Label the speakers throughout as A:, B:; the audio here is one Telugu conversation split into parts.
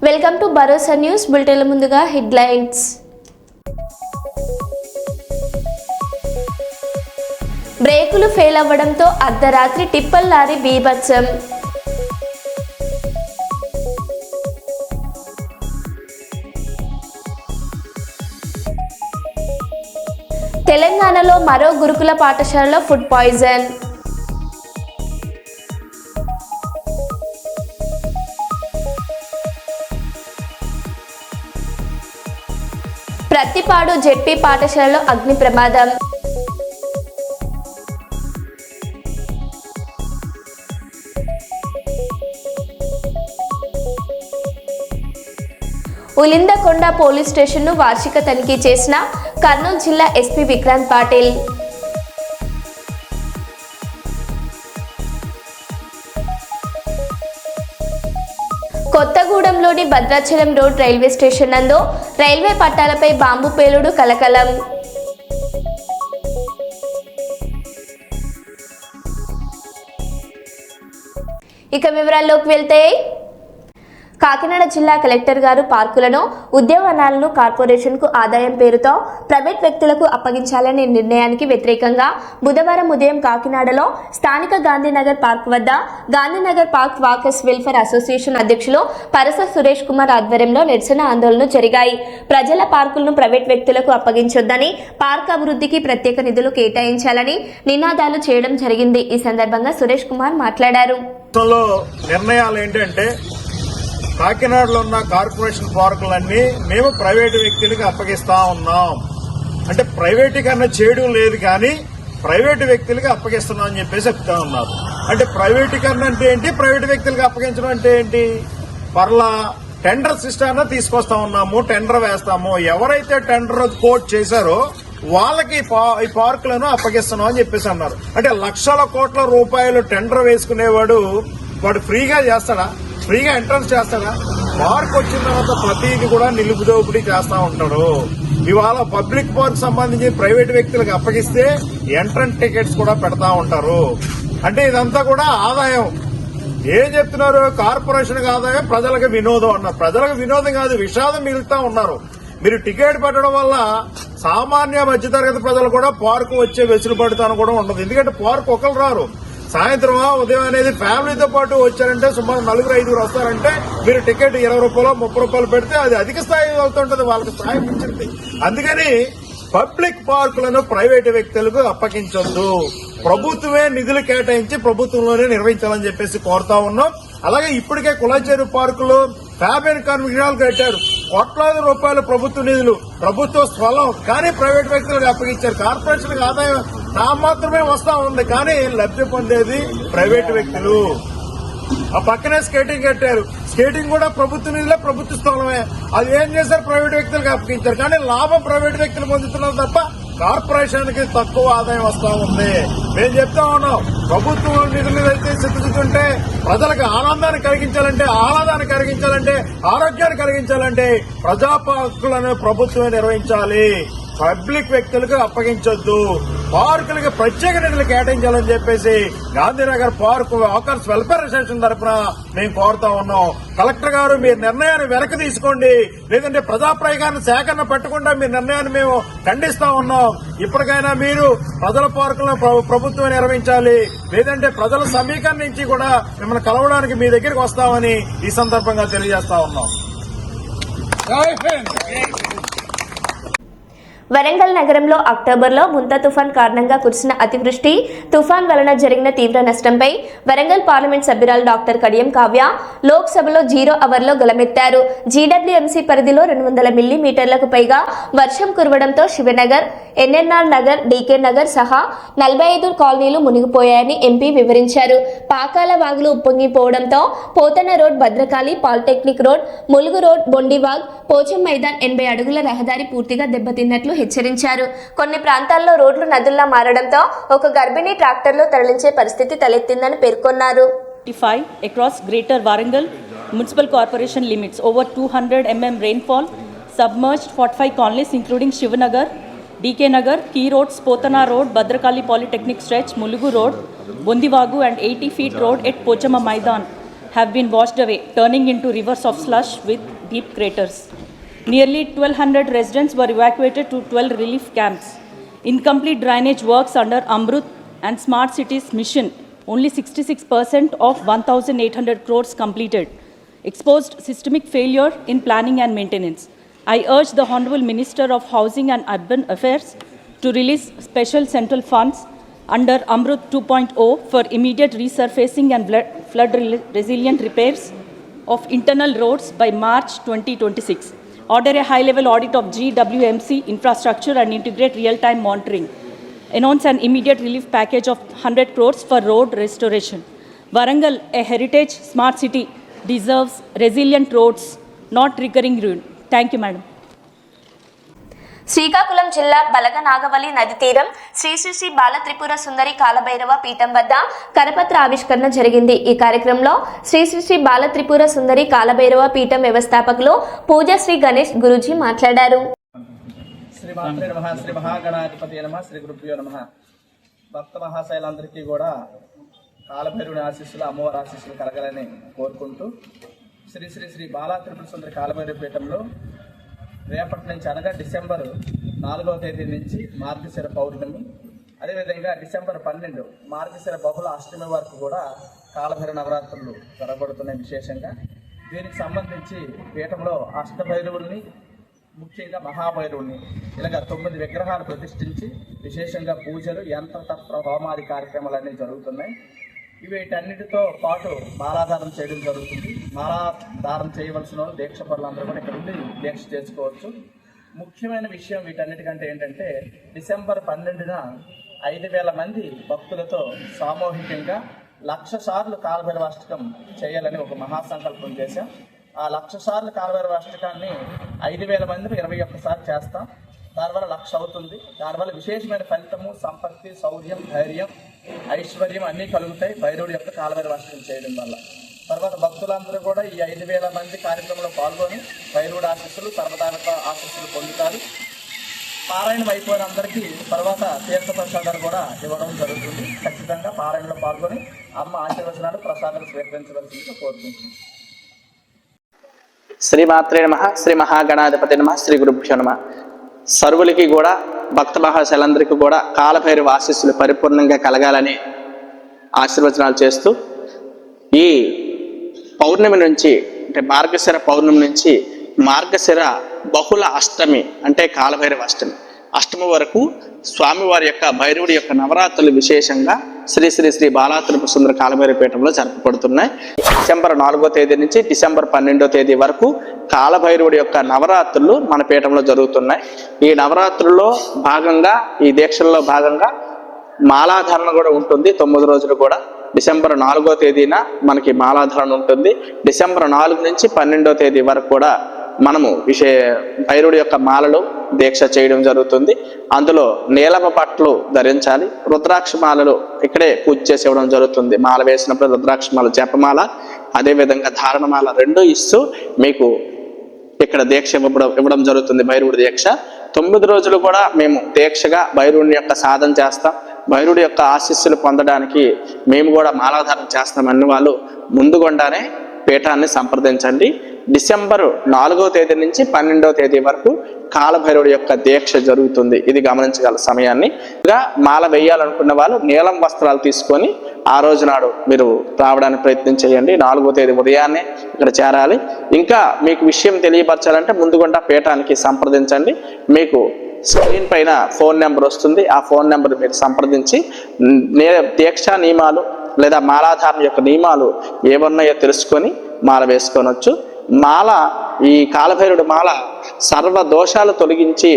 A: వెల్కమ్ టు భరోసా న్యూస్ బులెటిన్ల ముందుగా హెడ్లైన్స్. బ్రేకులు ఫెయిల్ అవ్వడంతో అర్ధరాత్రి టిప్పర్ లారీ బీభత్సం. తెలంగాణలో మరో గురుకుల పాఠశాలలో ఫుడ్ పాయిజన్. ప్రతిపాడు జెడ్పీ పాఠశాలలో అగ్ని ప్రమాదం. ఉలిందకొండ పోలీస్ స్టేషన్ను వార్షిక తనిఖీ చేసిన కర్నూలు జిల్లా ఎస్పీ విక్రాంత్ పాటిల్. కొత్తగూడెంలోని భద్రాచలం రోడ్ రైల్వే స్టేషన్ నందు రైల్వే పట్టాలపై బాంబు పేలుడు కలకలం. ఇక వివరాల్లోకి వెళ్తే, కాకినాడ జిల్లా కలెక్టర్ గారు పార్కులను, ఉద్యానవనాలను కార్పొరేషన్కు ఆదాయం పేరుతో ప్రైవేట్ వ్యక్తులకు అప్పగించాలనే నిర్ణయానికి వ్యతిరేకంగా బుధవారం ఉదయం కాకినాడలో స్థానిక గాంధీనగర్ పార్క్ వద్ద Gandhinagar park walkers welfare association అధ్యక్షులు పరస సురేష్ కుమార్ ఆధ్వర్యంలో నిరసన ఆందోళనలు జరిగాయి. ప్రజల పార్కులను ప్రైవేట్ వ్యక్తులకు అప్పగించొద్దని, పార్క్ అభివృద్ధికి ప్రత్యేక నిధులు కేటాయించాలని నినాదాలు చేయడం జరిగింది. ఈ సందర్భంగా సురేష్ కుమార్ మాట్లాడారు.
B: నిర్ణయాలు ఏంటంటే, కాకినాడలో ఉన్న కార్పొరేషన్ పార్కులన్నీ మేము ప్రైవేటు వ్యక్తులకు అప్పగిస్తా ఉన్నాం. అంటే ప్రైవేటీకరణ చేయడం లేదు, కానీ ప్రైవేటు వ్యక్తులకు అప్పగిస్తున్నాం అని చెప్పేసి చెప్తా ఉన్నారు. అంటే ప్రైవేటీకరణ అంటే ఏంటి, ప్రైవేటు వ్యక్తులకు అప్పగించడం అంటే ఏంటి? పర్లా టెండర్ సిస్టమ్ తీసుకొస్తా ఉన్నాము, టెండర్ వేస్తాము, ఎవరైతే టెండర్ కోట్ చేశారో వాళ్ళకి ఈ పార్కులను అప్పగిస్తున్నాం అని చెప్పేసి అన్నారు. అంటే లక్షల కోట్ల రూపాయలు టెండర్ వేసుకునేవాడు వాడు ఫ్రీగా చేస్తాడా? ఫ్రీగా ఎంట్రన్స్ చేస్తాడా? పార్క్ వచ్చిన తర్వాత ప్రతిదీ కూడా నిలుపుదోపిడీ చేస్తా ఉంటాడు. ఇవాళ పబ్లిక్ పార్క్ సంబంధించి ప్రైవేట్ వ్యక్తులకు అప్పగిస్తే ఎంట్రన్స్ టికెట్స్ కూడా పెడతా ఉంటారు. అంటే ఇదంతా కూడా ఆదాయం. ఏం చెప్తున్నారు? కార్పొరేషన్ ఆదాయం, ప్రజలకు వినోదం అన్నారు. ప్రజలకు వినోదం కాదు, విషాదం మిగులుతా ఉన్నారు. మీరు టికెట్ పెట్టడం వల్ల సామాన్య మధ్యతరగతి ప్రజలు కూడా పార్కు వచ్చే వెసులుబాటుతాను కూడా ఉండదు. ఎందుకంటే పార్క్ ఒకరు రారు, సాయంత్రం ఉదయం అనేది ఫ్యామిలీతో పాటు వచ్చారంటే సుమారు 4-5 వస్తారంటే మీరు టికెట్ 20 రూపాయలు 30 రూపాయలు పెడితే అది అధిక స్థాయి అవుతుంటది, వాళ్ళకి స్థాయి మించింది. అందుకని పబ్లిక్ పార్కులను ప్రైవేటు వ్యక్తులకు అప్పగించొద్దు, ప్రభుత్వమే నిధులు కేటాయించి ప్రభుత్వంలోనే నిర్వహించాలని చెప్పేసి కోరుతా ఉన్నాం. అలాగే ఇప్పటికే కులాచేరు పార్కులు 50 కన్వీనర్లు కట్టారు, కోట్లాది రూపాయల ప్రభుత్వ నిధులు, ప్రభుత్వ స్థలం, కానీ ప్రైవేట్ వ్యక్తులకు అప్పగించారు. కార్పొరేషన్కి ఆదాయం మాత్రమే వస్తా ఉంది, కానీ లబ్ధి పొందేది ప్రైవేట్ వ్యక్తులు. ఆ పక్కనే స్కేటింగ్ కట్టారు, స్కేటింగ్ కూడా ప్రభుత్వ నిధులే, ప్రభుత్వ స్థలమే. అది ఏం చేశారు? ప్రైవేట్ వ్యక్తులకు అప్పగించారు, కానీ లాభం ప్రైవేట్ వ్యక్తులు పొందుతున్నారు తప్ప కార్పొరేషన్ కి తక్కువ ఆదాయం వస్తా ఉంది. మేము చెప్తా ఉన్నాం, ప్రభుత్వం నిధులు అయితే సిద్ధుతుంటే ప్రజలకు ఆనందాన్ని కలిగించాలంటే, ఆహ్లాదాన్ని కలిగించాలంటే, ఆరోగ్యాన్ని కలిగించాలంటే ప్రజా పార్కులను ప్రభుత్వమే నిర్వహించాలి, పబ్లిక్ వ్యక్తులకు అప్పగించొద్దు, పార్కులకు ప్రత్యేక నిధులు కేటాయించాలని చెప్పేసి Gandhinagar park walkers welfare association తరఫున మేము కోరుతా ఉన్నాం. కలెక్టర్ గారు మీ నిర్ణయాన్ని వెనక్కి తీసుకోండి, లేదంటే ప్రజాప్రయోగాన్ని సేకరణ పెట్టకుండా మీ నిర్ణయాన్ని మేము ఖండిస్తా ఉన్నాం. ఇప్పటికైనా మీరు ప్రజల పార్కులను ప్రభుత్వం నిర్వహించాలి, లేదంటే ప్రజల సమీకరణ నుంచి కూడా మిమ్మల్ని కలవడానికి మీ దగ్గరికి వస్తామని ఈ సందర్భంగా తెలియజేస్తా ఉన్నాం.
A: వరంగల్ నగరంలో అక్టోబర్లో ముంతా తుఫాన్ కారణంగా కురిసిన అతివృష్టి, తుఫాన్ వలన జరిగిన తీవ్ర నష్టంపై వరంగల్ పార్లమెంట్ సభ్యురాలు డాక్టర్ కడియం కావ్య లోక్సభలో 0 అవర్లో గలమెత్తారు. జీడబ్ల్యూఎంసీ పరిధిలో 200 మిల్లీమీటర్లకు పైగా వర్షం కురవడంతో శివనగర్, ఎన్ఎన్ఆర్ నగర్, డీకే నగర్ సహా 45 కాలనీలు మునిగిపోయాయని ఎంపీ వివరించారు. పాకాల వాగులు ఉప్పొంగిపోవడంతో Pothana road, Bhadrakali, polytechnic road, Mulugu road, Bondivag, Pocham Maidan 80 అడుగుల రహదారి పూర్తిగా దెబ్బతిన్నట్లు హెచ్చరించారు. కొన్ని ప్రాంతాల్లో రోడ్లు నదుల్లా మారడంతో ఒక గర్భిణీ ట్రాక్టర్లో తరలించే పరిస్థితి తలెత్తిందని పేర్కొన్నారు.
C: Across Greater Warangal Municipal Corporation limits, over 200 mm rainfall, submerged 45 colonies including Shivanagar, DK Nagar, Key Road, Potana Road, Bhadrakali Polytechnic Stretch, Mulugu Road, Bondivagu and 80 feet road at Pochama Maidan have been washed away, turning into rivers of slush with deep craters. Nearly 1,200 residents were evacuated to 12 relief camps. Incomplete drainage works under Amrut and Smart Cities mission, only 66% of 1,800 crores completed. Exposed systemic failure in planning and maintenance. I urge the Honorable Minister of Housing and Urban Affairs to release special central funds under Amrut 2.0 for immediate resurfacing and flood resilient repairs of internal roads by March 2026. Order a high-level audit of GWMC infrastructure and integrate real-time monitoring. Announce an immediate relief package of 100 crores for road restoration. Warangal, a heritage smart city, deserves resilient roads, not recurring ruin. Thank you, Madam.
A: Srikakulam జిల్లా బలగనాగవల్లి నది తీరం శ్రీ శ్రీ శ్రీ బాలత్రిపుర సుందరి కాలభైరవ పీఠం వద్ద కరపత్ర ఆవిష్కరణ జరిగింది. ఈ కార్యక్రమంలో శ్రీ శ్రీ శ్రీ బాలత్రిపుర సుందరి కాలభైరవ పీఠం వ్యవస్థాపకులు పూజశ్రీ గణేష్ గురూజీ మాట్లాడారు.
D: శ్రీ మాత్రే నమః, శ్రీ మహాగణాధిపతి నమః, శ్రీ గురుభ్యో నమః. భక్త మహాశైలందరికీ కూడా కాలభైరవుని ఆశీస్సులు, అమ్మవారి ఆశీస్సులు కలగాలని కోరుకుంటూ శ్రీ శ్రీ శ్రీ బాలత్రిపుర సుందరి కాలభైరవ పీఠంలో రేపటి నుంచి అనగా డిసెంబర్ 4వ తేదీ నుంచి మార్గశిర పౌర్ణమి, అదేవిధంగా డిసెంబర్ 12 మార్గశిర బహుళ అష్టమి వరకు కూడా కాలభైరవ నవరాత్రులు జరగబడుతున్నాయి. విశేషంగా దీనికి సంబంధించి పీఠంలో అష్టభైరవుల్ని, ముఖ్యంగా మహాభైరవుల్ని ఇలాగ 9 విగ్రహాలు ప్రతిష్ఠించి విశేషంగా పూజలు, యంత్ర తత్వ హోమాది కార్యక్రమాలన్నీ జరుగుతున్నాయి. వీటన్నిటితో పాటు మాలాధారం చేయడం జరుగుతుంది. మాలాధారం చేయవలసిన వాళ్ళు దీక్ష పరులందరూ కూడా ఇక్కడ ఉండి దీక్ష చేసుకోవచ్చు. ముఖ్యమైన విషయం వీటన్నిటికంటే ఏంటంటే డిసెంబర్ 12న 5,000 మంది భక్తులతో సామూహికంగా 1,00,000 సార్లు కాలభైరవాష్టకం చేయాలని ఒక మహాసంకల్పం చేశాం. ఆ 1,00,000 సార్లు కాలభైరవాష్టకాన్ని 5,000 మందిని 21 సార్లు చేస్తాం. దానివల్ల 1,00,000 అవుతుంది. దానివల్ల విశేషమైన ఫలితము, సంపత్తి, శౌర్యం, ధైర్యం, ఐశ్వర్యం అన్నీ కలుగుతాయి భైరవుడి యొక్క కాలభైరవాష్టకం చేయడం వల్ల. తర్వాత భక్తులందరూ కూడా ఈ 5,000 మంది కార్యక్రమంలో పాల్గొని భైరవుడి ఆశీస్సులు, సర్వదేవత ఆశీస్సులు పొందుతారు. పారాయణం అయిపోయిన అందరికీ తర్వాత తీర్థ ప్రసాదాలు కూడా ఇవ్వడం జరుగుతుంది. ఖచ్చితంగా పారాయణలో పాల్గొని అమ్మ ఆశీర్వచనాలు, ప్రసాదాలు స్వీకరించవలసిందిగా కోరుకుంటుంది.
E: శ్రీ మాత్రే నమః, శ్రీ మహాగణాధిపతి నమః, శ్రీ గురుభ్యో నమః. సర్వులకి కూడా, భక్త మహాశైలందరికీ కూడా కాలభైరవ ఆశీస్సులు పరిపూర్ణంగా కలగాలని ఆశీర్వచనాలు చేస్తూ, ఈ పౌర్ణమి నుంచి అంటే మార్గశిర పౌర్ణమి నుంచి మార్గశిర బహుళ అష్టమి అంటే కాలభైరవ అష్టమి వరకు స్వామివారి యొక్క భైరవుడి యొక్క నవరాత్రులు విశేషంగా శ్రీ శ్రీ శ్రీ బాలత్రిపుర సుందరి కాలభైరవ పీఠంలో జరపబడుతున్నాయి. డిసెంబర్ 4వ తేదీ నుంచి డిసెంబర్ 12వ తేదీ వరకు కాలభైరవుడి యొక్క నవరాత్రులు మన పీఠంలో జరుగుతున్నాయి. ఈ నవరాత్రుల్లో భాగంగా, ఈ దీక్షల్లో భాగంగా మాలాధారణ కూడా ఉంటుంది. 9 రోజులు కూడా డిసెంబర్ 4వ తేదీన మనకి మాలాధారణ ఉంటుంది. డిసెంబర్ 4 నుంచి 12వ తేదీ వరకు కూడా మనము భైరవుడి యొక్క మాలలు దీక్ష చేయడం జరుగుతుంది. అందులో నీలమ పట్లు ధరించాలి. రుద్రాక్ష మాలలు ఇక్కడే పూజ చేసి ఇవ్వడం జరుగుతుంది. మాల వేసినప్పుడు రుద్రాక్ష మాల, జపమాల, అదేవిధంగా ధారణమాల 2 ఇస్తూ మీకు ఇక్కడ దీక్ష ఇవ్వడం జరుగుతుంది. భైరవుడి దీక్ష 9 రోజులు కూడా మేము దీక్షగా భైరవుని యొక్క సాధన చేస్తాం. భైరవుడి యొక్క ఆశీస్సులు పొందడానికి మేము కూడా మాలాధారణ చేస్తామని వాళ్ళు ముందుగుండానే పీఠాన్ని సంప్రదించండి. డిసెంబర్ 4వ తేదీ నుంచి 12వ తేదీ వరకు కాలభైరవుడి యొక్క దీక్ష జరుగుతుంది. ఇది గమనించగల సమయాన్ని. ఇంకా మాల వేయాలనుకున్న వాళ్ళు నీలం వస్త్రాలు తీసుకొని ఆ రోజు నాడు మీరు రావడానికి ప్రయత్నం చేయండి. 4వ తేదీ ఉదయాన్నే ఇక్కడ చేరాలి. ఇంకా మీకు విషయం తెలియపరచాలంటే ముందుగుండా పీఠానికి సంప్రదించండి. మీకు స్క్రీన్ పైన ఫోన్ నెంబర్ వస్తుంది. ఆ ఫోన్ నెంబర్ మీరు సంప్రదించి దీక్షా నియమాలు లేదా మాలాధారణ యొక్క నియమాలు ఏమన్నాయో తెలుసుకొని మాల వేసుకోనొచ్చు. మాల, ఈ కాలభైరవుడి మాల సర్వ దోషాలు తొలగించి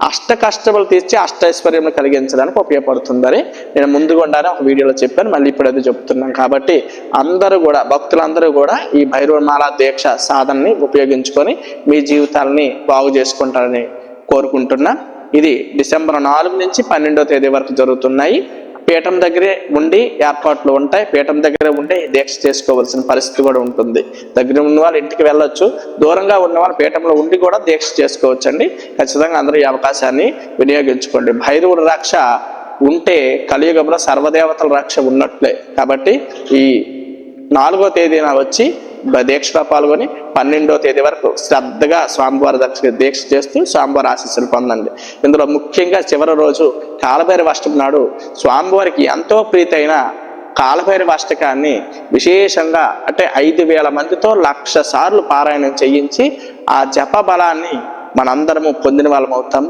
E: అష్ట కష్టములు తీర్చి అష్టైశ్వర్యములు కలిగించడానికి ఉపయోగపడుతుందని నేను ముందుగుండానే ఒక వీడియోలో చెప్పాను. మళ్ళీ ఇప్పుడు అది చెప్తున్నాను. కాబట్టి అందరూ కూడా, భక్తులందరూ కూడా ఈ భైరవ మాల దీక్ష సాధనని ఉపయోగించుకొని మీ జీవితాలని బాగు చేసుకుంటారని కోరుకుంటున్నా. ఇది డిసెంబర్ 4 నుంచి 12వ తేదీ వరకు జరుగుతున్నాయి. పీఠం దగ్గరే ఉండి ఏర్పాట్లు ఉంటాయి. పీఠం దగ్గరే ఉండి దీక్ష చేసుకోవాల్సిన పరిస్థితి కూడా ఉంటుంది. దగ్గర ఉన్న వాళ్ళు ఇంటికి వెళ్ళొచ్చు, దూరంగా ఉన్న వాళ్ళు పీఠంలో ఉండి కూడా దీక్ష చేసుకోవచ్చు అండి. ఖచ్చితంగా అందరూ ఈ అవకాశాన్ని వినియోగించుకోండి. భైరవుడి రక్ష ఉంటే కలియుగంలో సర్వదేవతల రక్ష ఉన్నట్లే. కాబట్టి ఈ 4వ తేదీన వచ్చి దీక్షలో పాల్గొని 12వ తేదీ వరకు శ్రద్ధగా స్వామివారి దీక్ష చేస్తూ స్వామివారి ఆశీస్సులు పొందండి. ఇందులో ముఖ్యంగా చివరి రోజు కాలభైరవ అష్టమి నాడు స్వామివారికి ఎంతో ప్రీతైన కాలభైరవ అష్టకాన్ని విశేషంగా అంటే 5,000 మందితో 1,00,000 సార్లు పారాయణం చేయించి ఆ జప బలాన్ని మనందరము పొందిన వాళ్ళం అవుతాం.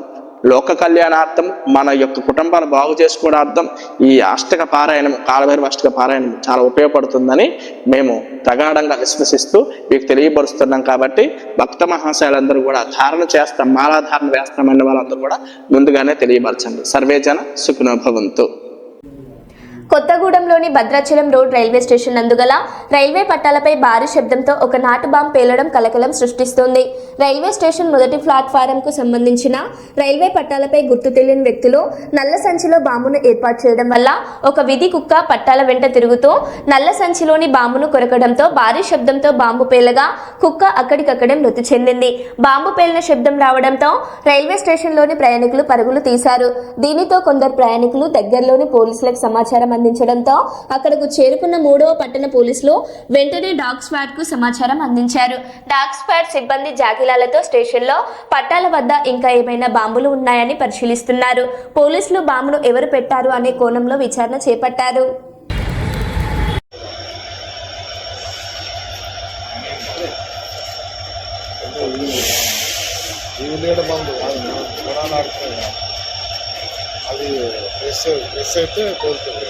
E: లోక కళ్యాణార్థం, మన యొక్క కుటుంబాలు బాగు చేసుకోవడార్థం ఈ అష్టక పారాయణం, కాలభైరవ అష్టక పారాయణం చాలా ఉపయోగపడుతుందని మేము ప్రగాఢంగా విశ్వసిస్తూ మీకు తెలియపరుస్తున్నాం. కాబట్టి భక్త మహాశయులందరూ కూడా ధారణ చేస్తాం, మాలాధారణ వేస్తామన్న వాళ్ళందరూ కూడా ముందుగానే తెలియపరచండి. సర్వేజన సుఖినో భవంతు.
A: కొత్తగూడెంలోని భద్రాచలం రోడ్ రైల్వే స్టేషన్ నందుగల రైల్వే పట్టాలపై భారీ శబ్దంతో ఒక నాటు బాంబు పేలడం కలకలం సృష్టిస్తోంది. రైల్వే స్టేషన్ మొదటి ప్లాట్ఫారంకు సంబంధించిన రైల్వే పట్టాలపై గుర్తు తెలియని వ్యక్తులు నల్ల సంచిలో బాంబును ఏర్పాటు చేయడం వల్ల ఒక విధి కుక్క పట్టాల వెంట తిరుగుతూ నల్ల సంచిలోని బాంబును కొరకడంతో భారీ శబ్దంతో బాంబు పేలగా కుక్క అక్కడికక్కడే మృతి చెందింది. బాంబు పేలిన శబ్దం రావడంతో రైల్వే స్టేషన్లోని ప్రయాణికులు పరుగులు తీశారు. దీనితో కొందరు ప్రయాణికులు దగ్గరలోని పోలీసులకు సమాచారం అందించడంతో అక్కడకు చేరుకున్న 3వ పట్టణ పోలీసులు వెంటనే డాగ్ స్క్వాడ్ కు సమాచారం అందించారు. డాగ్ స్క్వాడ్ సిబ్బంది జాగిలాలతో స్టేషన్లో పట్టాల వద్ద ఇంకా ఏమైనా బాంబులు ఉన్నాయని పరిశీలిస్తున్నారు. పోలీసులు బాంబును ఎవరు పెట్టారు అనే కోణంలో విచారణ చేపట్టారు.
F: అది ప్రెస్ అయితే కోరుతుంది.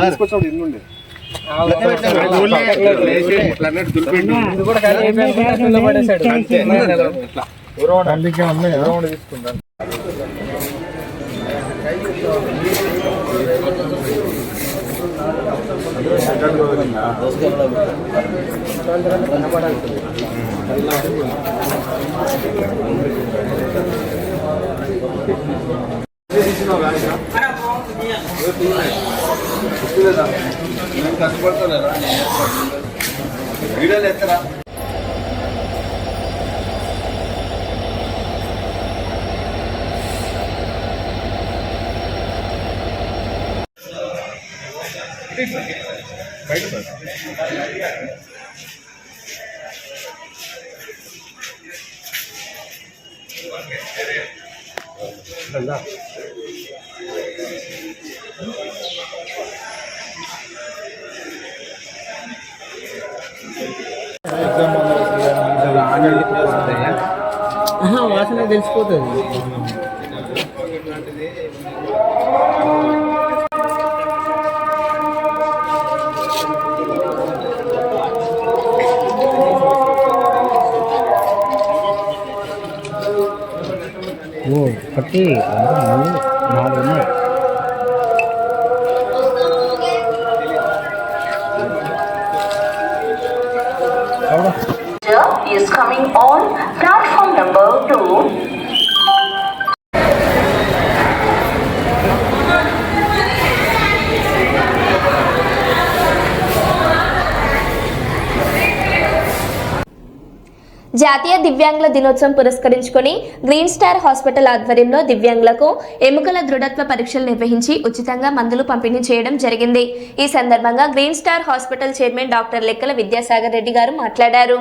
F: తీసుకొచ్చినప్పుడు ఎన్నుండే తీసుకుంటాను. కష్టపడతారా వీడియోలు ఎత్తరా? వాసన తెలిసిపోతుంది.
G: ఒకటి 4 ఉన్నాయి.
H: Is coming on platform number 2.
A: జాతీయ దివ్యాంగుల దినోత్సవం పురస్కరించుకొని గ్రీన్ స్టార్ హాస్పిటల్ ఆధ్వర్యంలో దివ్యాంగులకు ఎముకల దృఢత్వ పరీక్షలు నిర్వహించి ఉచితంగా మందులు పంపిణీ చేయడం జరిగింది. ఈ సందర్భంగా green star hospital chairman doctor లెక్కల విద్యాసాగర్ రెడ్డి గారు మాట్లాడారు.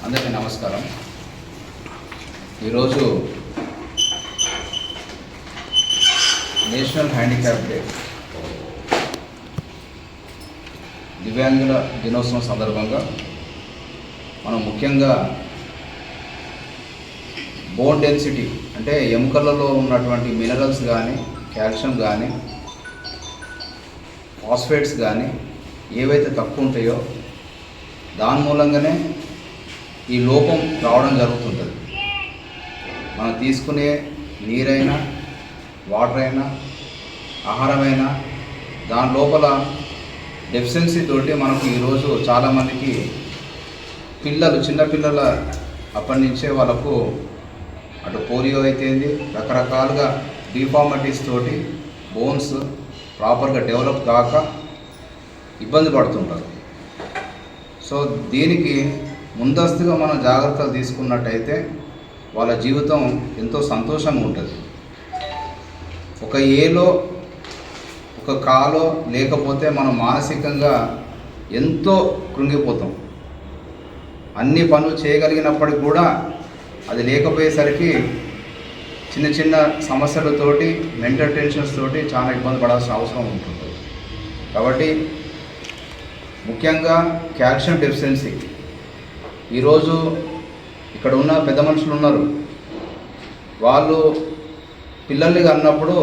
I: అందరికీ నమస్కారం. ఈరోజు నేషనల్ హ్యాండిక్యాప్ డే, దివ్యాంగుల దినోత్సవం సందర్భంగా మనం ముఖ్యంగా బోన్ డెన్సిటీ అంటే ఎముకలలో ఉన్నటువంటి మినరల్స్ కానీ, కాల్షియం కానీ, ఫాస్ఫేట్స్ కానీ ఏవైతే తక్కువ ఉంటాయో దాని మూలంగానే ఈ లోపం రావడం జరుగుతుంటుంది. మనం తీసుకునే నీరైనా, వాటర్ అయినా, ఆహారమైనా దాని లోపల డెఫిషియన్సీ తోటి మనకు ఈరోజు చాలామందికి చిన్నపిల్లల అప్పటి నుంచే వాళ్ళకు అటు పోలియో అయితేంది, రకరకాలుగా డిఫార్మిటీస్ తోటి బోన్స్ ప్రాపర్గా డెవలప్ కాక ఇబ్బంది పడుతుంటారు. సో దీనికి ముందస్తుగా మనం జాగ్రత్తలు తీసుకున్నట్టయితే వాళ్ళ జీవితం ఎంతో సంతోషంగా ఉంటుంది. ఒక ఏలో ఒక కాలో లేకపోతే మనం మానసికంగా ఎంతో కృంగిపోతాం. అన్ని పనులు చేయగలిగినప్పటికి కూడా అది లేకపోయేసరికి చిన్న చిన్న సమస్యలతోటి, మెంటల్ టెన్షన్స్ తోటి చాలా ఇబ్బంది పడాల్సిన అవసరం ఉంటుంది. కాబట్టి ముఖ్యంగా కాల్షియం డెఫిషియన్సీ ఈరోజు ఇక్కడ ఉన్న పెద్ద మనుషులు ఉన్నారు, వాళ్ళు పిల్లల్ని అన్నప్పుడు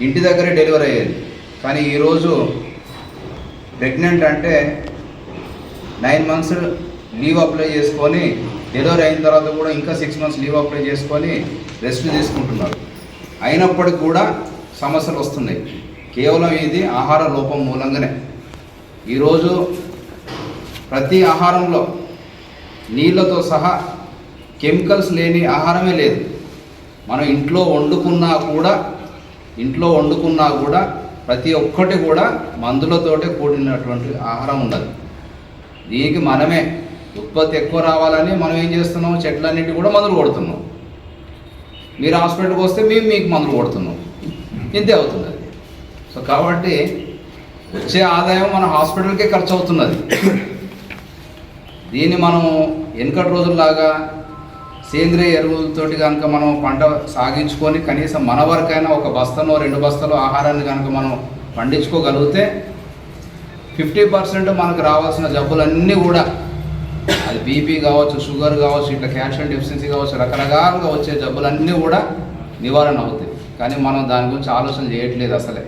I: ఇంటి దగ్గరే డెలివరీ అయ్యేది. కానీ ఈరోజు ప్రెగ్నెంట్ అంటే 9 months లీవ్ అప్లై చేసుకొని డెలివరీ అయిన తర్వాత కూడా ఇంకా 6 months లీవ్ అప్లై చేసుకొని రెస్ట్ తీసుకుంటున్నారు. అయినప్పటికీ కూడా సమస్యలు వస్తున్నాయి. కేవలం ఇది ఆహార లోపం మూలంగానే. ఈరోజు ప్రతి ఆహారంలో నీళ్ళతో సహా కెమికల్స్ లేని ఆహారమే లేదు. మనం ఇంట్లో వండుకున్నా కూడా ప్రతి ఒక్కటి కూడా మందులతోటే కూడినటువంటి ఆహారం ఉన్నది. దీనికి మనమే ఉత్పత్తి ఎక్కువ రావాలని మనం ఏం చేస్తున్నాం, చెట్లన్నిటి కూడా మందులు కొడుతున్నాం. మీరు హాస్పిటల్కి వస్తే మేము మీకు మందులు కొడుతున్నాం, ఇంతే అవుతుంది. సో కాబట్టి వచ్చే ఆదాయం మన హాస్పిటల్కే ఖర్చు అవుతున్నది. దీన్ని మనం వెనకటి రోజుల్లాగా సేంద్రియ ఎరువులతోటి కనుక మనం పంట సాగించుకొని కనీసం మన వరకైనా ఒక బస్తనో 2 బస్తాలో ఆహారాన్ని కనుక మనం పండించుకోగలిగితే 50% మనకు రావాల్సిన జబ్బులన్నీ కూడా, అది బీపీ కావచ్చు, షుగర్ కావచ్చు, ఇట్లా కాల్షియం డెఫిషియన్సీ కావచ్చు, రకరకాలుగా వచ్చే జబ్బులన్నీ కూడా నివారణ అవుతాయి. కానీ మనం దాని గురించి ఆలోచన చేయట్లేదు. అసలే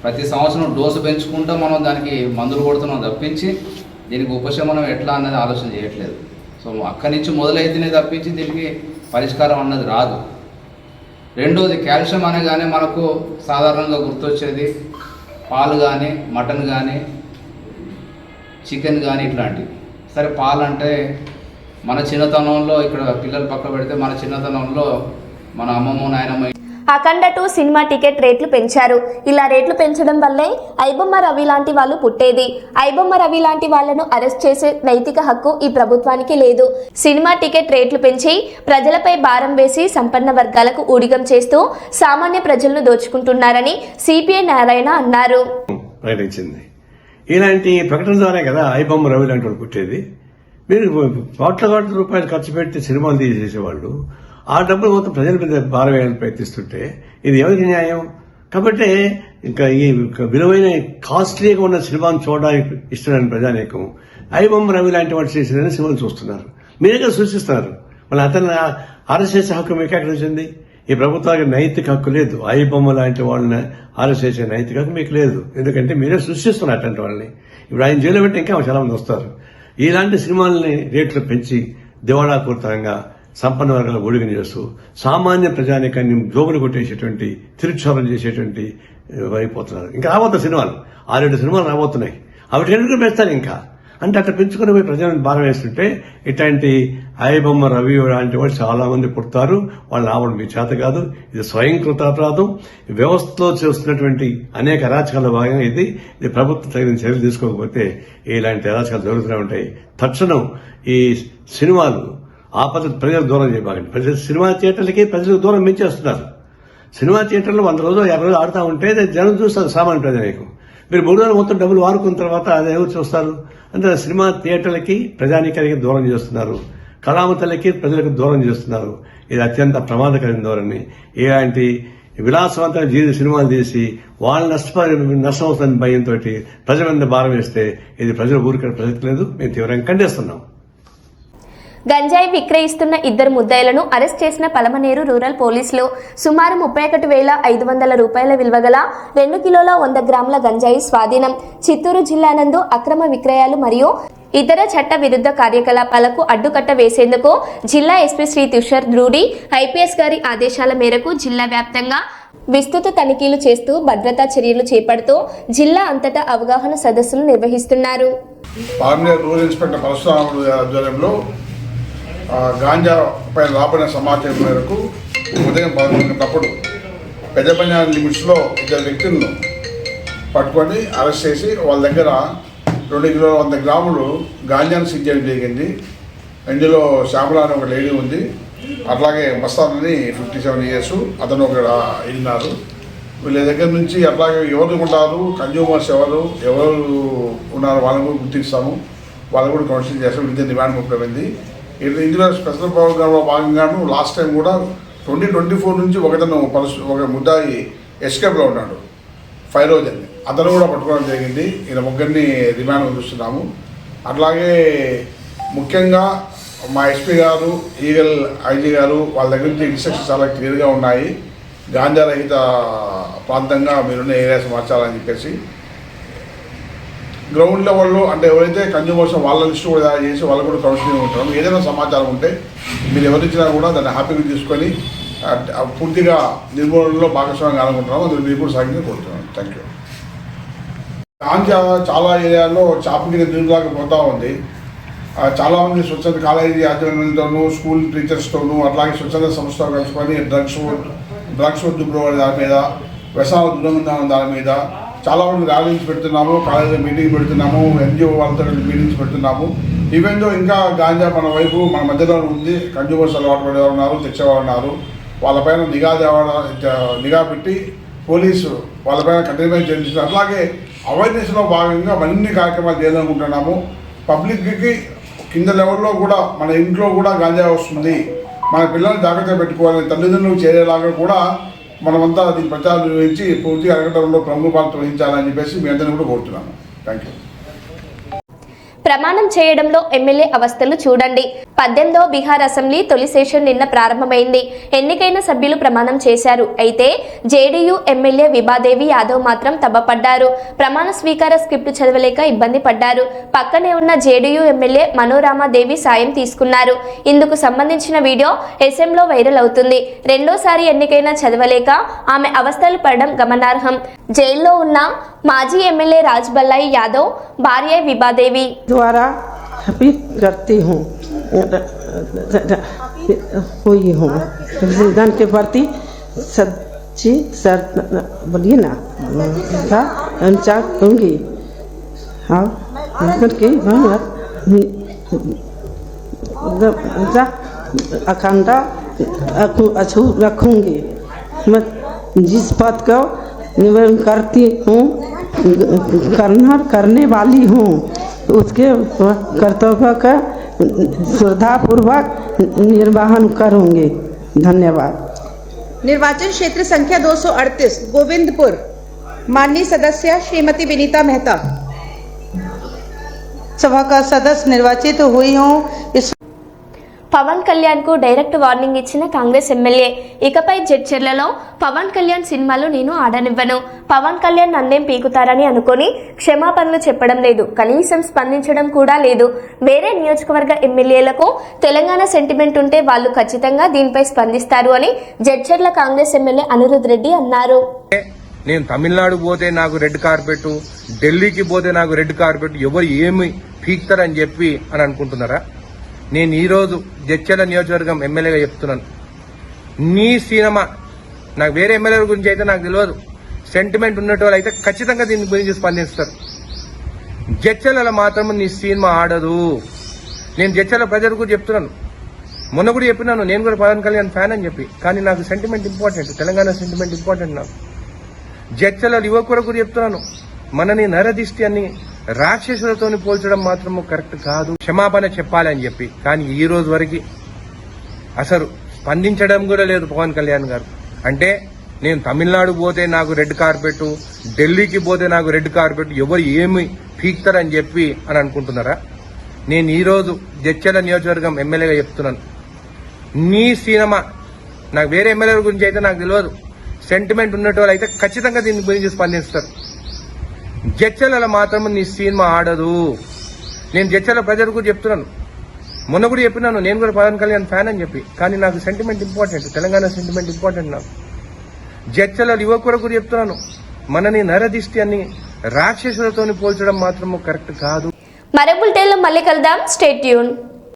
I: ప్రతి సంవత్సరం డోసు పెంచుకుంటూ మనం దానికి మందులు కొడుతున్నాం తప్పించి దీనికి ఉపశమనం ఎట్లా అన్నది ఆలోచన చేయట్లేదు. సో అక్కడి నుంచి మొదలైతేనే తప్పించి దీనికి పరిష్కారం అన్నది రాదు. రెండోది, కాల్షియం అనగానే మనకు సాధారణంగా గుర్తొచ్చేది పాలు కానీ, మటన్ కానీ, చికెన్ కానీ ఇట్లాంటివి. సరే, పాలు అంటే మన చిన్నతనంలో, ఇక్కడ పిల్లలు పక్క పెడితే మన చిన్నతనంలో మన అమ్మమ్మ నాయనమ్మ
A: అఖండ 2 సినిమా టికెట్ రేట్లు పెంచారు. ఇలా రేట్లు పెంచడం వల్లే ఐబొమ్మ రవి లాంటి వాళ్ళు పుట్టేది. ఐబొమ్మ రవి లాంటి వాళ్లను అరెస్ట్ చేసే నైతిక హక్కు ఈ ప్రభుత్వానికి లేదు. సినిమా టికెట్ రేట్లు పెంచి ప్రజలపై భారం వేసి సంపన్న వర్గాలకు ఊడిగం చేస్తూ సామాన్య ప్రజలను దోచుకుంటున్నారని సిపిఐ నారాయణ అన్నారు.
J: ఇలాంటి ప్రకటన ద్వారా కదా ఐబొమ్మ రవి లాంటి వాళ్ళు పుట్టేది. మీరు కోట్ల రూపాయలు ఖర్చు పెట్టి సినిమాలు తీసేసేవాళ్ళు ఆ డబ్బులు మొత్తం ప్రజల మీద భారం వేయాలని ప్రయత్నిస్తుంటే ఇది ఎవరికి న్యాయం? కాబట్టి ఇంకా ఈ విలువైన కాస్ట్లీగా ఉన్న సినిమాను చూడడానికి ఇష్టమైన ప్రజానీకం ఐబొమ్మ రవి లాంటి వాడు చేసిన సినిమాలు చూస్తున్నారు. మీరే సూచిస్తున్నారు. మళ్ళీ అతను అరెస్ట్ చేసే హక్కు మీకు ఎక్కడ వచ్చింది? ఈ ప్రభుత్వానికి నైతిక హక్కు లేదు. ఐబొమ్మ లాంటి వాళ్ళని అరెస్ట్ చేసే నైతిక హక్కు మీకు లేదు. ఎందుకంటే మీరే సృష్టిస్తున్నారు అటువంటి వాళ్ళని. ఇప్పుడు ఆయన జైలు పెట్టి ఇంకా చాలా మంది వస్తారు. ఇలాంటి సినిమాలని రేట్లు పెంచి దివాళాపూరితంగా సంపన్న వర్గాల ఊడిగం చేస్తూ సామాన్య ప్రజానికాన్ని జోగులు కొట్టేసేటువంటి, తిరుక్షోభం చేసేటువంటి అయిపోతున్నారు. ఇంకా రాబోతున్న సినిమాలు 6-7 సినిమాలు రాబోతున్నాయి. అవి ఎందుకు పెంచుతారు ఇంకా అంటే అట్లా పెంచుకుని పోయి ప్రజలను భారం వేస్తుంటే ఇట్లాంటి ఐబొమ్మ రవి లాంటి వాళ్ళు చాలా మంది పుడతారు. వాళ్ళు రావడం మీ చేత కాదు. ఇది స్వయంకృత అపరాధం. వ్యవస్థలో చేస్తున్నటువంటి అనేక అరాచకాల భాగంగా ఇది ప్రభుత్వం తగిన చర్యలు తీసుకోకపోతే ఇలాంటి అరాచకాలు జరుగుతూనే ఉంటాయి. తక్షణం ఈ సినిమాలు ఆ పద్ధతి ప్రజలకు దూరం చేయబాకండి. సినిమా థియేటర్లకి ప్రజలకు దూరం పెంచేస్తున్నారు. సినిమా థియేటర్లో 100 రోజులు 50 రోజులు ఆడుతూ ఉంటే జనం చూస్తారు, సామాన్య ప్రజలకు. మీరు 3 రోజులు మొత్తం డబ్బులు వాడుకున్న తర్వాత అది ఎవరు చూస్తారు? అంటే సినిమా థియేటర్లకి ప్రజానీకానికి దూరం చేస్తున్నారు, కళామతలకి ప్రజలకు దూరం చేస్తున్నారు. ఇది అత్యంత ప్రమాదకరమైన ధోరణి. ఇలాంటి విలాసవంతమైన సినిమాలు తీసి వాళ్ళు నష్టం అవుతుందని భయంతో ప్రజల మీద భారం వేస్తే ఇది ప్రజలు ఊరికే ప్రసక్తి లేదు. మేము తీవ్రంగా ఖండిస్తున్నాం.
A: గంజాయి విక్రయిస్తున్న 2 ముద్దాయిలను అరెస్ట్ చేసిన పలమనేరు రూరల్ పోలీసులు సుమారు 31,500 రూపాయల విలువ గల 2 కిలోల 100 గ్రాముల గంజాయి స్వాధీనం. చిత్తూరు జిల్లా నందు అక్రమ విక్రయాలు మరియు ఇతర చట్ట విరుద్ధ కార్యకలాపాలకు అడ్డుకట్ట వేసేందుకు జిల్లా ఎస్పీ శ్రీ తుషార్ ధ్రుడి ఐపీఎస్ గారి ఆదేశాల మేరకు జిల్లా వ్యాప్తంగా విస్తృత తనిఖీలు చేస్తూ భద్రతా చర్యలు చేపడుతూ జిల్లా అంతటా అవగాహన సదస్సులు నిర్వహిస్తున్నారు.
F: రూరల్ ఇన్స్పెక్టర్ పరశురాముడు ఆధ్వర్యంలో గాంజా పైన రాబడిన సమాచారం మేరకు ఉదయం 11 గంటలప్పుడు పెద్దపంజాల లిమిట్స్లో 2 వ్యక్తులను పట్టుకొని అరెస్ట్ చేసి వాళ్ళ దగ్గర 2 కిలోల 100 గ్రాములు గాంజాను సీజ్ చేయడం జరిగింది. ఇందులో శ్యామల అని ఒక లేడీ ఉంది, అట్లాగే మస్తాన్ అని 57 years అతను ఒక ఉన్నారు. వీళ్ళ దగ్గర నుంచి అట్లాగే ఎవరు ఉంటారు, కన్జ్యూమర్స్ ఎవరు ఉన్నారు వాళ్ళని కూడా గుర్తిస్తాము, వాళ్ళు కూడా కౌన్సిలింగ్ చేస్తాం. విత్ డిమాండ్ ముఖ్యమైంది. ఇందులో స్పెషల్ ప్రోగ్రాంలో భాగంగాను లాస్ట్ టైం కూడా 2024 నుంచి ఒక ముద్దాయి ఎస్కేప్లో ఉన్నాడు, ఫైరోజ్ అని, అతను కూడా పట్టుకోవడం జరిగింది. ఈయన ముగ్గురిని రిమాండ్ పంపిస్తున్నాము. అట్లాగే ముఖ్యంగా మా ఎస్పీ గారు, ఈగల్ ఐజీ గారు వాళ్ళ దగ్గర నుంచి ఇన్స్ట్రక్షన్స్ చాలా క్లియర్గా ఉన్నాయి. గాంజా రహిత ప్రాంతంగా మీరున్న ఏరియాస్ మార్చాలని చెప్పేసి గ్రౌండ్ లెవెల్లో అంటే ఎవరైతే కన్జ్యూమర్స్ వాళ్ళ లిస్టు కూడా చేసి వాళ్ళు కూడా కౌన్సిలింగ్ ఉంటారు. ఏదైనా సమాచారం ఉంటే మీరు ఎవరిచ్చినా కూడా దాన్ని హ్యాపీగా తీసుకొని పూర్తిగా నిర్మూలనలో భాగస్వామ్యం అనుకుంటున్నాము. అందులో మీరు కూడా సాగించి కోరుతున్నాను. Thank you. గాంజా చాలా ఏరియాల్లో చాపుకి నిలుపులాగా ఉంది. చాలామంది స్వచ్ఛంద కాలేజీ యాజమాన్యంతోనూ స్కూల్ టీచర్స్తోనూ అట్లాగే స్వచ్ఛంద సంస్థ కలుసుకొని డ్రగ్స్ వద్దు దాని మీద, వ్యసనాల దూరం దాని మీద చాలా మంది ర్యాలీస్ పెడుతున్నాము, కాలేజీలో మీటింగ్ పెడుతున్నాము, ఎన్జిఓ వాళ్ళతో మీటింగ్స్ పెడుతున్నాము. ఈవెన్ దో ఇంకా గాంజా మన వైపు మన మధ్యలో ఉంది. కన్జ్యూమర్స్ అలవాటు పడేవారు ఉన్నారు, తెచ్చేవారు ఉన్నారు. వాళ్ళపైన నిఘా పెట్టి పోలీసు వాళ్ళపైన కఠినమైన చర్యలు, అట్లాగే అవేర్నెస్లో భాగంగా అన్ని కార్యక్రమాలు చేయాలనుకుంటున్నాము. పబ్లిక్కి కింద లెవెల్లో కూడా మన ఇంట్లో కూడా గాంజా వస్తుంది, మన పిల్లల్ని జాగ్రత్తగా పెట్టుకోవాలని తల్లిదండ్రులు చేరేలాగా కూడా మనమంతా దీని ప్రచారం నిర్వహించి పూర్తిగా అరగటంలో ప్రముఖ పాత్ర వహించాలని చెప్పేసి మీ అందరినీ కూడా కోరుతున్నాను. Thank you.
A: ప్రమాణం చేయడంలో ఎమ్మెల్యే అవస్థలు చూడండి. 18వ బీహార్ అసెంబ్లీ తొలి సెషన్ నిన్న ప్రారంభమైంది. ఎన్నికైన సభ్యులు ప్రమాణం చేశారు. అయితే జేడీయూ ఎమ్మెల్యే విభాదేవి యాదవ్ మాత్రం తబ్బపడ్డారు. ప్రమాణ స్వీకార స్క్రిప్ట్ చదవలేక ఇబ్బంది పడ్డారు. పక్కనే ఉన్న జేడీయూ ఎమ్మెల్యే మనోరమాదేవి సాయం తీసుకున్నారు. ఇందుకు సంబంధించిన వీడియో ఎస్ఎంలో వైరల్ అవుతుంది. రెండోసారి ఎన్నికైనా చదవలేక ఆమె అవస్థలు పడడం గమనార్హం. జైల్లో ఉన్న మాజీ ఎమ్మెల్యే రాజ్బల్లాయి యాదవ్ భార్య విభాదేవి
K: द्वारा अपील करती हूँ हुई हूँ संविधान के प्रति सच्ची बोलिए ना अनुसार दूंगी हाँ के अखंडा अछूत रखूँगी। मैं जिस पद को निवेदन करती हूँ करने वाली हूँ उसके कर्तव्य का श्रद्धापूर्वक निर्वहन करूँगी। धन्यवाद।
L: निर्वाचन क्षेत्र संख्या 238 गोविंदपुर माननीय सदस्य श्रीमती विनीता मेहता सभा का सदस्य निर्वाचित हुई हूँ।
A: పవన్ కళ్యాణ్ కు డైరెక్ట్ వార్నింగ్ ఇచ్చిన కాంగ్రెస్ ఎమ్మెల్యే. ఇకపై జడ్చర్లలో పవన్ కళ్యాణ్ సినిమాలు నేను ఆడనివ్వను. పవన్ కళ్యాణ్ నన్నేం పీకుతారని అనుకొని క్షమాపణలు చెప్పడం లేదు, కనీసం స్పందించడం కూడా లేదు. వేరే నియోజకవర్గ ఎమ్మెల్యేలకు తెలంగాణ సెంటిమెంట్ ఉంటే వాళ్ళు ఖచ్చితంగా దీనిపై స్పందిస్తారు అని జడ్చర్ల కాంగ్రెస్ ఎమ్మెల్యే అనిరుద్ రెడ్డి అన్నారు.
M: నేను తమిళనాడు పోతే నాకు రెడ్ కార్పెట్, ఢిల్లీకి పోతే నాకు రెడ్ కార్పెట్, ఎవరు ఏమి పీక్తారని చెప్పి అని అనుకుంటున్నారా? నేను ఈరోజు జడ్చర్ల నియోజకవర్గం ఎమ్మెల్యేగా చెప్తున్నాను, నీ సినిమా నాకు వేరే ఎమ్మెల్యేల గురించి అయితే నాకు తెలియదు, సెంటిమెంట్ ఉన్నట్టు అయితే ఖచ్చితంగా దీని గురించి స్పందిస్తారు. జడ్చర్లలో మాత్రం నీ సినిమా ఆడదు. నేను జడ్చర్ల ప్రజలకు చెప్తున్నాను, మొన్న కూడా చెప్పినాను, నేను కూడా పవన్ కళ్యాణ్ ఫ్యాన్ అని చెప్పి. కానీ నాకు sentiment important, Telangana sentiment important నాకు. జడ్చల యువకుడు కూడా చెప్తున్నాను, మనని నరదిష్టి అని రాక్షసులతో పోల్చడం మాత్రము కరెక్ట్ కాదు, క్షమాపణ చెప్పాలని చెప్పి. కానీ ఈ రోజు వరకు అసలు స్పందించడం కూడా లేదు పవన్ కళ్యాణ్ గారు. అంటే నేను తమిళనాడు పోతే నాకు రెడ్ కార్పెట్, ఢిల్లీకి పోతే నాకు రెడ్ కార్పెట్, ఎవరు ఏమి పీక్తారని చెప్పి అని అనుకుంటున్నారా? నేను ఈరోజు జడ్చల నియోజకవర్గం ఎమ్మెల్యేగా చెప్తున్నాను, నీ సినిమా నాకు వేరే ఎమ్మెల్యేల గురించి అయితే నాకు తెలియదు, సెంటిమెంట్ ఉన్నట్టు అయితే ఖచ్చితంగా దీని గురించి స్పందిస్తారు. జడ్చల మాత్రం నీ సినిమా ఆడదు. నేను జడ్చల ప్రజలకు చెప్తున్నాను, మొన్న కూడా చెప్పినాను, నేను కూడా పవన్ కళ్యాణ్ ఫ్యాన్ అని చెప్పి. కానీ నాకు sentiment important, Telangana sentiment important నాకు. జడ్చల యువకుడు కూడా చెప్తున్నాను, మనని నరదిష్టి అని రాక్షసులతో పోల్చడం మాత్రము కరెక్ట్ కాదు.
A: మరో బులెటిన్లో మళ్ళీ కలుద్దాం. Stay tune.